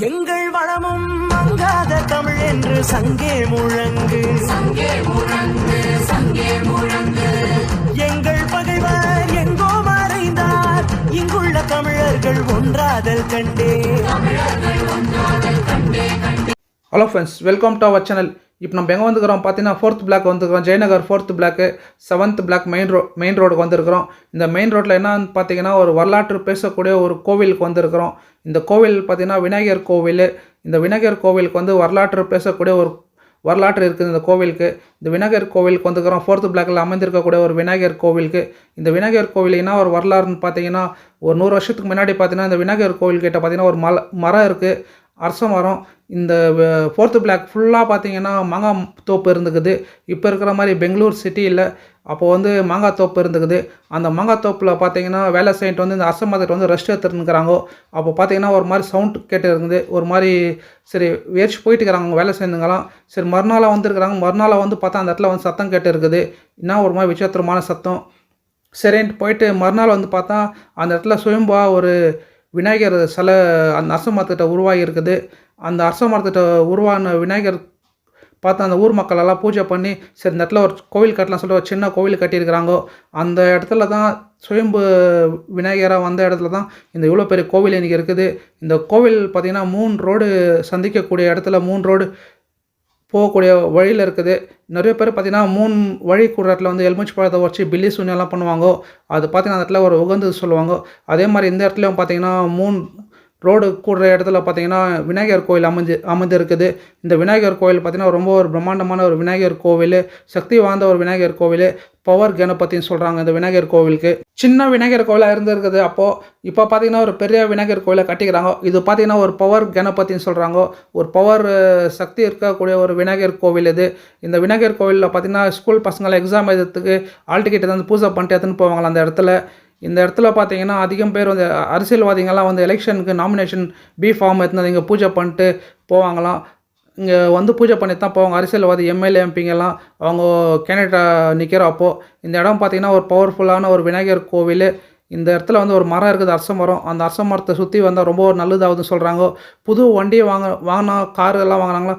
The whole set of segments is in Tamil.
எங்கள் வளமும் மங்காத தமிழ் என்று சங்கே முழங்கு, சங்கே முழங்கு, சங்கே முழங்கு. எங்கள் பகைவர் எங்கோ மறைந்தார், இங்குள்ள தமிழர்கள் ஒன்றாதல் கண்டே, தமிழர்கள் ஒன்றாதல் கண்டே கண்டே. Hello friends, welcome to our channel. இப்போ நம்ம எங்கே வந்துக்கிறோம் பார்த்தீங்கன்னா, 4th பிளாக் வந்துருக்கிறோம். ஜெயநகர் 4th பிளாக்கு 7th பிளாக் மெயின் ரோடுக்கு வந்திருக்கிறோம். இந்த மெயின் ரோட்டில் என்னன்னு பார்த்தீங்கன்னா, ஒரு வரலாற்று பேசக்கூடிய ஒரு கோவிலுக்கு வந்திருக்கிறோம். இந்த கோவில் பார்த்தீங்கன்னா விநாயகர் கோவில். இந்த விநாயகர் கோவிலுக்கு வந்து வரலாற்று பேசக்கூடிய ஒரு வரலாற்று இருக்குது இந்த கோவிலுக்கு. இந்த விநாயகர் கோவிலுக்கு வந்துக்கிறோம். 4th பிளாக்கில் அமைந்திருக்கக்கூடிய ஒரு விநாயகர் கோவிலுக்கு. இந்த விநாயகர் கோவில் என்ன ஒரு வரலாறுன்னு பார்த்தீங்கன்னா, ஒரு 100 வருஷத்துக்கு முன்னாடி பார்த்தீங்கன்னா இந்த விநாயகர் கோவில்கிட்ட பார்த்தீங்கன்னா ஒரு மரம் இருக்குது, அரச மரம். இந்த 4th பிளாக் ஃபுல்லாக பார்த்தீங்கன்னா மாங்காய் தோப்பு இருந்துக்குது. இப்போ இருக்கிற மாதிரி பெங்களூர் சிட்டி இல்லை, அப்போது வந்து மாங்காய் தோப்பு இருந்துக்குது. அந்த மாங்காய் தோப்பில் பார்த்தீங்கன்னா வேலை செய்யிட்டு வந்து இந்த அரச மரத்தை வந்து ரெஸ்ட் எடுத்துருந்துக்கிறாங்க. அப்போ பார்த்தீங்கன்னா ஒரு மாதிரி சவுண்ட் கேட்டு இருக்குது, ஒரு மாதிரி சரி வேர்ச்சி போயிட்டு இருக்கிறாங்க வேலை செய்யுங்களாம். சரி மறுநாளாக வந்துருக்குறாங்க. மறுநாளாக வந்து பார்த்தா அந்த இடத்துல வந்து சத்தம் கேட்டு இருக்குது, என்ன ஒரு மாதிரி விசித்திரமான சத்தம். சரின்ட்டு போயிட்டு மறுநாள் வந்து பார்த்தா அந்த இடத்துல சுயம்பா ஒரு விநாயகர் சிலை அந்த அரச மரத்திட்ட உருவாகி இருக்குது. அந்த அரச மரத்திட்ட உருவான விநாயகர் பார்த்தா அந்த ஊர் மக்கள் எல்லாம் பூஜை பண்ணி சரி இந்த இடத்துல ஒரு கோவில் கட்டலாம் சொல்லிட்டு ஒரு சின்ன கோவில் கட்டியிருக்கிறாங்கோ. அந்த இடத்துல தான் சுயம்பு விநாயகராக வந்த இடத்துல தான் இந்த இவ்வளோ பெரிய கோவில் இன்றைக்கி இருக்குது. இந்த கோவில் பார்த்திங்கன்னா 3 ரோடு சந்திக்கக்கூடிய இடத்துல 3 ரோடு போகக்கூடிய வழியில் இருக்குது. நிறைய பேர் பார்த்திங்கன்னா 3 வழி கூடுற இடத்துல வந்து எலுமிச்சை பழத்தை வச்சு பில்லி சூன்யெல்லாம் பண்ணுவாங்க. அது பார்த்திங்கன்னா அந்த இடத்துல ஒரு உகந்தது சொல்லுவாங்க. அதே மாதிரி இந்த இடத்துலையும் பார்த்திங்கன்னா 3 ரோடு கூடுற இடத்துல பார்த்திங்கன்னா விநாயகர் கோயில் அமைஞ்சிருக்குது. இந்த விநாயகர் கோவில் பார்த்திங்கன்னா ரொம்ப ஒரு பிரம்மாண்டமான ஒரு விநாயகர் கோவில், சக்தி வாய்ந்த ஒரு விநாயகர் கோவில். பவர் கணபதினு சொல்கிறாங்க இந்த விநாயகர் கோவிலுக்கு. சின்ன விநாயகர் கோவிலாக இருந்திருக்குது அப்போது. இப்போ பார்த்திங்கன்னா ஒரு பெரிய விநாயகர் கோவிலை கட்டிக்கிறாங்க. இது பார்த்திங்கன்னா ஒரு பவர் கணபதினு சொல்கிறாங்க. ஒரு பவர் சக்தி இருக்கக்கூடிய ஒரு விநாயகர் கோவில் இது. இந்த விநாயகர் கோவிலில் பார்த்திங்கன்னா ஸ்கூல் பசங்களை எக்ஸாம் எழுதுறதுக்கு ஆல் டிக்கெட் வந்து பூஜை பண்ணிட்டு எடுத்துன்னு போவாங்களா அந்த இடத்துல. இந்த இடத்துல பார்த்தீங்கன்னா அதிகம் பேர் வந்து அரசியல்வாதிகள்லாம் வந்து எலெக்ஷனுக்கு நாமினேஷன் ஃபார்ம் எடுத்துனது இங்கே பூஜை பண்ணிட்டு போவாங்களாம். இங்கே வந்து பூஜை பண்ணி தான் போவாங்க அரசியல்வாதி, எம்எல்ஏ, எம்பிங்கெல்லாம் அவங்க கேண்டிடேட்டாக நிற்கிறப்போ. இந்த இடம் பார்த்திங்கன்னா ஒரு பவர்ஃபுல்லான ஒரு விநாயகர் கோவில். இந்த இடத்துல வந்து ஒரு மரம் இருக்குது, அரச மரம். அந்த அரச மரத்தை சுற்றி வந்தால் ரொம்ப ஒரு நல்லதாகுதுன்னு சொல்கிறாங்க. புது வண்டியை வாங்கினா காரு எல்லாம் வாங்கினாங்களா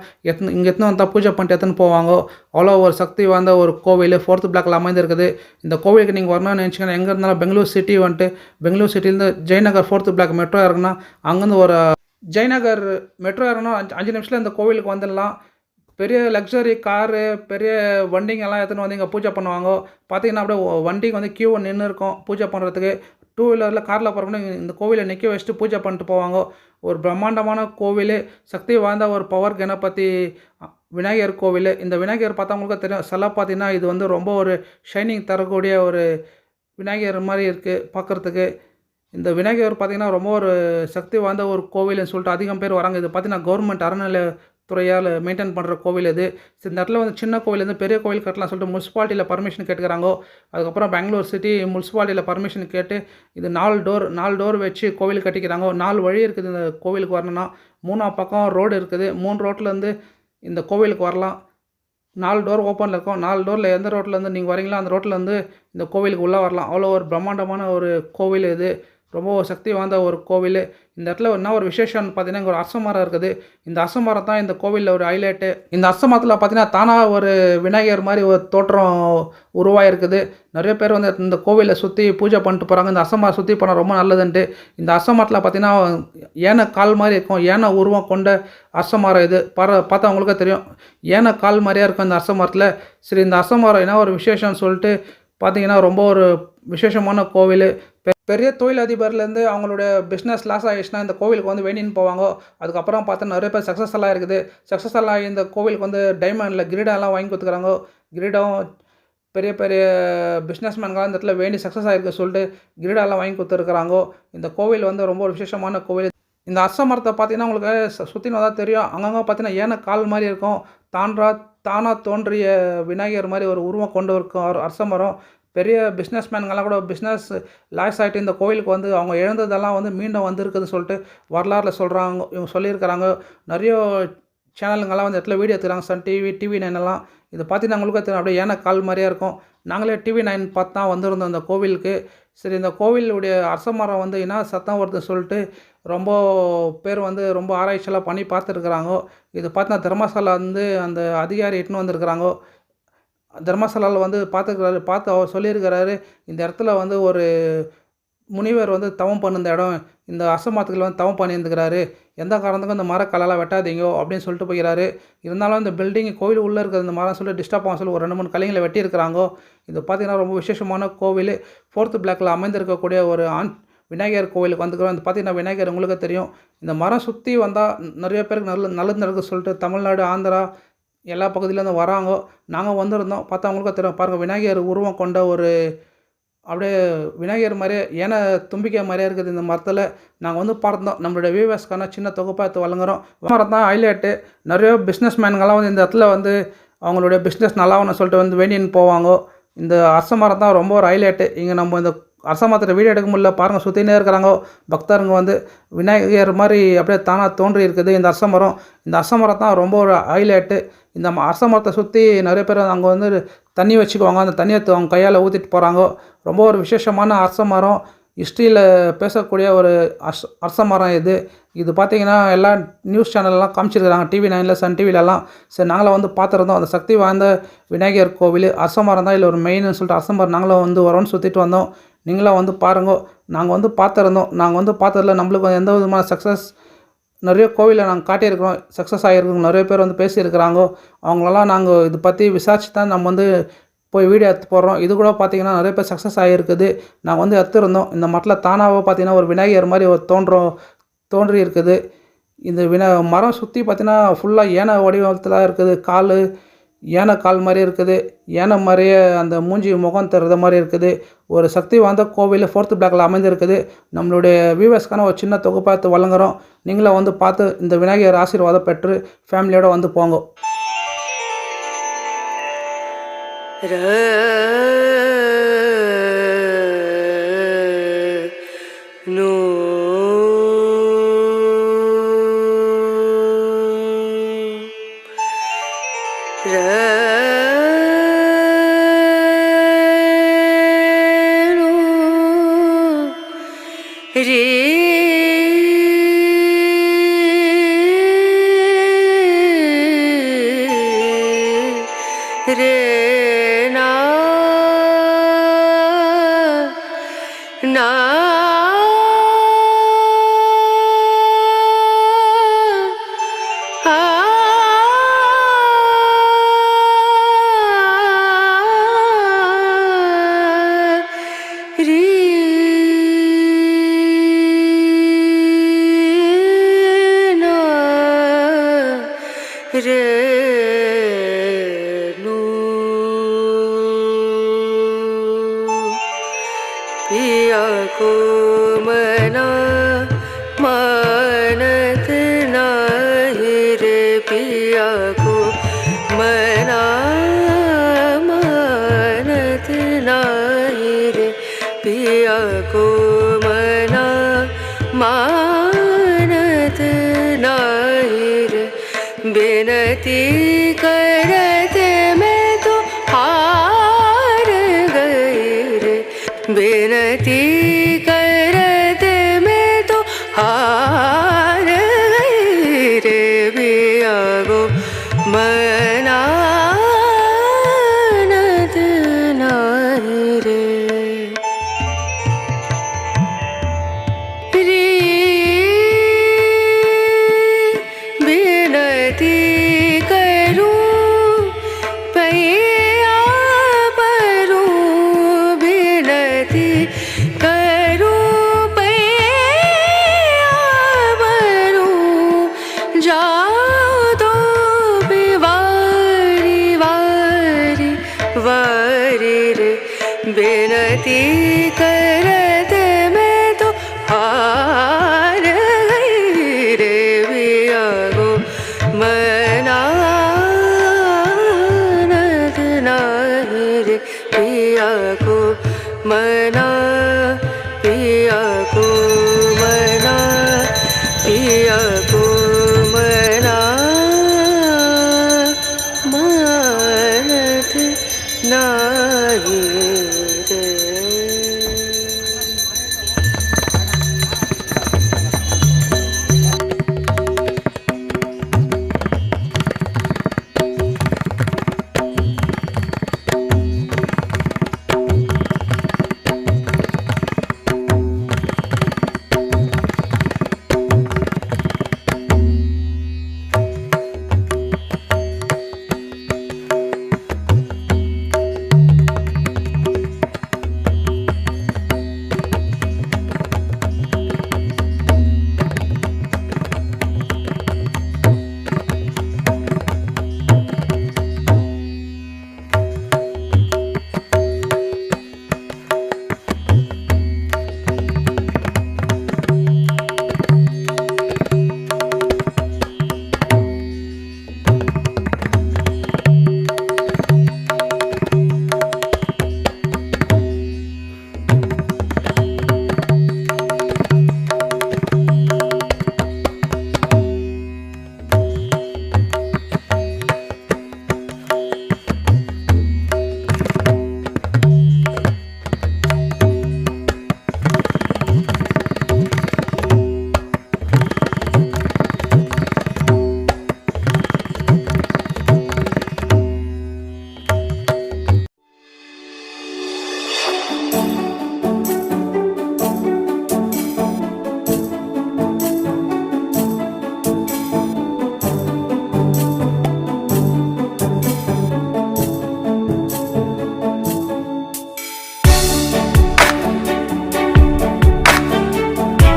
இங்கே எத்தனை வந்தால் பூஜை பண்ணிட்டு எடுத்துன்னு போவாங்க. அவ்வளோ ஒரு சக்தி வாய்ந்த ஒரு கோவில் 4th பிளாக்கில் அமைந்திருக்குது. இந்த கோவிலுக்கு நீங்கள் வரணும்னு நினச்சிங்கன்னா எங்கே இருந்தாலும் பெங்களூர் சிட்டி வந்துட்டு பெங்களூர் சிட்டிலேருந்து ஜெயநகர் 4th பிளாக் மெட்ரோ இறங்குனா அங்கேருந்து ஒரு ஜெயநகர் மெட்ரோ இறங்கினா 5 நிமிஷத்தில் இந்த கோவிலுக்கு வந்துடலாம். பெரிய லக்ஸரி காரு, பெரிய வண்டிங்கெல்லாம் எடுத்துன்னு வந்து இங்கே பூஜை பண்ணுவாங்க. பார்த்தீங்கன்னா அப்படியே வண்டிக்கு வந்து கியூ நின்று இருக்கும் பூஜை பண்ணுறதுக்கு. 2 வீலரில் காரில் போகிறவங்க இந்த கோவிலை நிற்க வச்சுட்டு பூஜை பண்ணிட்டு போவாங்க. ஒரு பிரம்மாண்டமான கோவில், சக்தி வாய்ந்த ஒரு பவர் கணபதி விநாயகர் கோவில். இந்த விநாயகர் பார்த்தவங்களுக்கு தெரியும், சிலை பார்த்தீங்கன்னா இது வந்து ரொம்ப ஒரு ஷைனிங் தரக்கூடிய ஒரு விநாயகர் மாதிரி இருக்குது பார்க்குறதுக்கு. இந்த விநாயகர் பார்த்திங்கன்னா ரொம்ப ஒரு சக்தி வாய்ந்த ஒரு கோவில்னு சொல்லிட்டு அதிகம் பேர் வராங்க. இது பார்த்திங்கன்னா கவர்மெண்ட் அறநிலை துறையால் மெயின்டைன் பண்ணுற கோவில் இது. இந்த இடத்துல வந்து சின்ன கோவிலேருந்து பெரிய கோவில் கட்டலாம் சொல்லிட்டு முனிசிபாலிட்டியில் பர்மிஷன் கேட்டுக்கிறாங்க. அதுக்கப்புறம் பெங்களூர் சிட்டி முனிசிபாலிட்டியில் பர்மிஷன் கேட்டு இது 4 டோர் வச்சு கோவில் கட்டிக்கிறாங்க. 4 வழி இருக்குது இந்த கோவிலுக்கு வரணும்னா. 3ஆம் பக்கம் ரோடு இருக்குது. 3 ரோட்லேருந்து இந்த கோவிலுக்கு வரலாம். 4 டோர் ஓப்பனில் இருக்கும். 4 டோரில் எந்த ரோட்லேருந்து நீங்கள் வரீங்களோ அந்த ரோட்லேருந்து இந்த கோவிலுக்கு உள்ளே வரலாம். அவ்வளோ ஒரு பிரம்மாண்டமான ஒரு கோவில் இது, ரொம்ப சக்தி வாய்ந்த ஒரு கோவில். இந்த இடத்துல என்ன ஒரு விசேஷம்னு பார்த்தீங்கன்னா இங்கே ஒரு அரச மரம் இருக்குது. இந்த அரச மரம் தான் இந்த கோவிலில் ஒரு ஹைலைட்டு. இந்த அரச மரத்தில் பார்த்தீங்கன்னா தானாக ஒரு விநாயகர் மாதிரி ஒரு தோற்றம் உருவாகிருக்குது. நிறைய பேர் வந்து இந்த கோவிலை சுற்றி பூஜை பண்ணிட்டு போகிறாங்க. இந்த அரச மரம் சுற்றி போனால் ரொம்ப நல்லதுன்ட்டு. இந்த அரச மரத்தில் பார்த்தீங்கன்னா யானை கால் மாதிரி இருக்கும், யானை உருவம் கொண்ட அரச மரம் இது. பார்த்தா அவங்களுக்கே தெரியும், யானை கால் மாதிரியாக இருக்கும் இந்த அரச மரத்தில். சரி இந்த அரச மரம் என்ன ஒரு விசேஷம்னு சொல்லிட்டு பார்த்தீங்கன்னா ரொம்ப ஒரு விசேஷமான கோவில். பெரிய தொழிலதிபர்லேருந்து அவங்களோட பிஸ்னஸ் லாஸ் ஆகிடுச்சுன்னா இந்த கோவிலுக்கு வந்து வேண்டின்னு போவாங்க. அதுக்கப்புறம் பார்த்தா நிறைய பேர் சக்ஸஸ்ஃபுல்லாக இருக்குது. சக்ஸஸ்ஃபுல்லாக இந்த கோவிலுக்கு வந்து டைமண்டில் கிரீடெல்லாம் வாங்கி கொடுத்துக்கிறாங்க. கிரீடம் பெரிய பெரிய பிஸ்னஸ்மேன்களாக இந்த இடத்துல வேண்டி சக்ஸஸ் ஆகிருக்கு சொல்லிட்டு கிரீடெல்லாம் வாங்கி கொடுத்துருக்குறாங்க. இந்த கோவில் வந்து ரொம்ப ஒரு விசேஷமான கோவில். இந்த அரச மரத்தை பார்த்தீங்கன்னா உங்களுக்கு சுற்றினு தான் தெரியும். அங்கங்கே பார்த்தீங்கன்னா ஏன கால் மாதிரி இருக்கும். தானாக தோன்றிய விநாயகர் மாதிரி ஒரு உருவம் கொண்டு இருக்கும் அரச மரம். பெரிய பிஸ்னஸ்மேன்கெல்லாம் கூட பிஸ்னஸ் லாஸ் ஆகிட்டு இந்த கோவிலுக்கு வந்து அவங்க இழந்ததெல்லாம் வந்து மீண்டும் வந்திருக்குதுன்னு சொல்லிட்டு வரலாறுல சொல்கிறாங்க, இவங்க சொல்லியிருக்கிறாங்க. நிறைய சேனலுங்கெல்லாம் வந்து இடத்துல வீடியோ எடுத்துக்கிறாங்க. சன் டிவி, TV9 எல்லாம். இது பார்த்தீங்கன்னா உங்களுக்கு அப்படியே ஏன்னா கால் மாதிரியாக இருக்கும். நாங்களே TV9 பார்த்து தான் வந்திருந்தோம் இந்த கோவிலுக்கு. சரி இந்த கோவிலுடைய அரச மரம் வந்து என்ன சத்தம் வருதுன்னு சொல்லிட்டு ரொம்ப பேர் வந்து ரொம்ப ஆராய்ச்சியெல்லாம் பண்ணி பார்த்துருக்குறாங்கோ. இது பார்த்தீங்கன்னா தர்மசாலா வந்து அந்த அதிகாரி இட்டுன்னு வந்திருக்கிறாங்கோ. தர்மசாலாவில் வந்து பார்த்துருக்குறாரு. பார்த்து அவர் சொல்லியிருக்கிறாரு, இந்த இடத்துல வந்து ஒரு முனிவர் வந்து தவம் பண்ணிருந்த இடம். இந்த அரச மரத்துக்குள்ள வந்து தவம் பண்ணியிருந்துக்கிறாரு. எந்த காரணத்துக்கும் இந்த மரக்கலெல்லாம் வெட்டாதீங்கோ அப்படின்னு சொல்லிட்டு போய்க்கிறாரு. இருந்தாலும் இந்த பில்டிங் கோவில் உள்ளே இருக்கிற இந்த மரம் சொல்லி டிஸ்டர்ப் ஆகும் சொல்லி ஒரு 2, 3 கலைஞங்களை வெட்டியிருக்கிறாங்கோ. இது பார்த்தீங்கன்னா ரொம்ப விசேஷமான கோவில். 4th பிளாக்கில் அமைந்திருக்கக்கூடிய ஒரு விநாயகர் கோவிலுக்கு வந்துக்கிறோம். இந்த பார்த்தீங்கன்னா விநாயகர் உங்களுக்கு தெரியும். இந்த மரம் சுற்றி வந்தால் நிறைய பேருக்கு நல்லது நடக்குது சொல்லிட்டு தமிழ்நாடு, ஆந்திரா எல்லா பகுதியிலேருந்து வராங்கோ. நாங்கள் வந்திருந்தோம். பார்த்தா அவங்களுக்கும் தெரியும். பாருங்கள், விநாயகர் உருவம் கொண்ட ஒரு அப்படியே விநாயகர் மாதிரியே ஏன்னா தும்பிக்கை மாதிரியே இருக்குது இந்த மரத்தில். நாங்கள் வந்து பார்த்தோம். நம்மளுடைய வியூவர்ஸ்க்கான சின்ன தொகுப்பாக எடுத்து வழங்குறோம். மரம் தான் ஹைலைட்டு. நிறைய பிஸ்னஸ் மேன்கள்லாம் வந்து இந்த இடத்துல வந்து அவங்களுடைய பிஸ்னஸ் நல்லாவணும்னு சொல்லிட்டு வந்து வேண்டின்னு போவாங்க. இந்த அரச மரம் தான் ரொம்ப ஒரு ஹைலைட்டு. இங்கே நம்ம இந்த அரச மரத்தில் வீடியோ எடுக்க முடியல. பாருங்கள், சுற்றினே இருக்கிறாங்க பக்தருங்க வந்து. விநாயகர் மாதிரி அப்படியே தானாக தோன்றி இருக்குது இந்த அரச மரம். இந்த அரச மரம் தான் ரொம்ப ஒரு ஹைலைட்டு. இந்த அரச மரத்தை சுற்றி நிறைய பேர் அங்கே வந்து தண்ணி வச்சுக்குவாங்க. அந்த தண்ணியை அவங்க கையால் ஊற்றிட்டு போகிறாங்க. ரொம்ப ஒரு விசேஷமான அரச மரம். ஹிஸ்ட்ரியில் பேசக்கூடிய ஒரு அரச மரம் இது. இது பார்த்திங்கன்னா எல்லா நியூஸ் சேனல்லாம் காமிச்சிருக்கிறாங்க. TV9, Sun டிவிலெல்லாம். சரி, நாங்களும் வந்து பார்த்துருந்தோம். அந்த சக்தி வாய்ந்த விநாயகர் கோவில் அரச மரம் தான் இல்லை ஒரு மெயின்னு சொல்லிட்டு அரச மரம் நாங்களும் வந்து வரோன்னு சுற்றிட்டு வந்தோம். நீங்களும் வந்து பாருங்க. நாங்கள் வந்து பார்த்துருந்தோம். நாங்கள் வந்து பார்த்ததில் நம்மளுக்கு எந்த விதமான சக்ஸஸ் நிறைய கோவிலை நாங்கள் காட்டியிருக்கிறோம். சக்ஸஸ் ஆகியிருக்கோம். நிறைய பேர் வந்து பேசியிருக்கிறாங்க. அவங்களெல்லாம் நாங்கள் இது பற்றி விசாரித்து தான் நம்ம வந்து போய் வீடியோ எடுத்து போடுறோம். இது கூட பார்த்திங்கன்னா நிறைய பேர் சக்ஸஸ் ஆகியிருக்குது. நாங்கள் வந்து எடுத்துருந்தோம். இந்த மரத்தில் தானாக பார்த்திங்கன்னா ஒரு விநாயகர் மாதிரி ஒரு தோன்றி இருக்குது. இந்த மரம் சுற்றி பார்த்திங்கன்னா ஃபுல்லாக யானை வடிவத்தில் இருக்குது. யானை கால் மாதிரி இருக்குது. யானை மாதிரியே அந்த மூஞ்சி முகம் தர்றது மாதிரி இருக்குது. ஒரு சக்தி வாய்ந்த கோவில் 4th பிளாக்கில் அமைந்திருக்குது. நம்மளுடைய வியூவர்ஸ்க்கான ஒரு சின்ன தொகுப்பாக வழங்குறோம். நீங்களும் வந்து பார்த்து இந்த விநாயகர் ஆசீர்வாதம் பெற்று ஃபேமிலியோடு வந்து போங்க. पिया को मना मानत नाही रे, पिया को मना मानत नाही रे, पिया को मना मानत नाही रे, बिनती करते मैं तो हार गई रे, बिनती करते मैं तो हार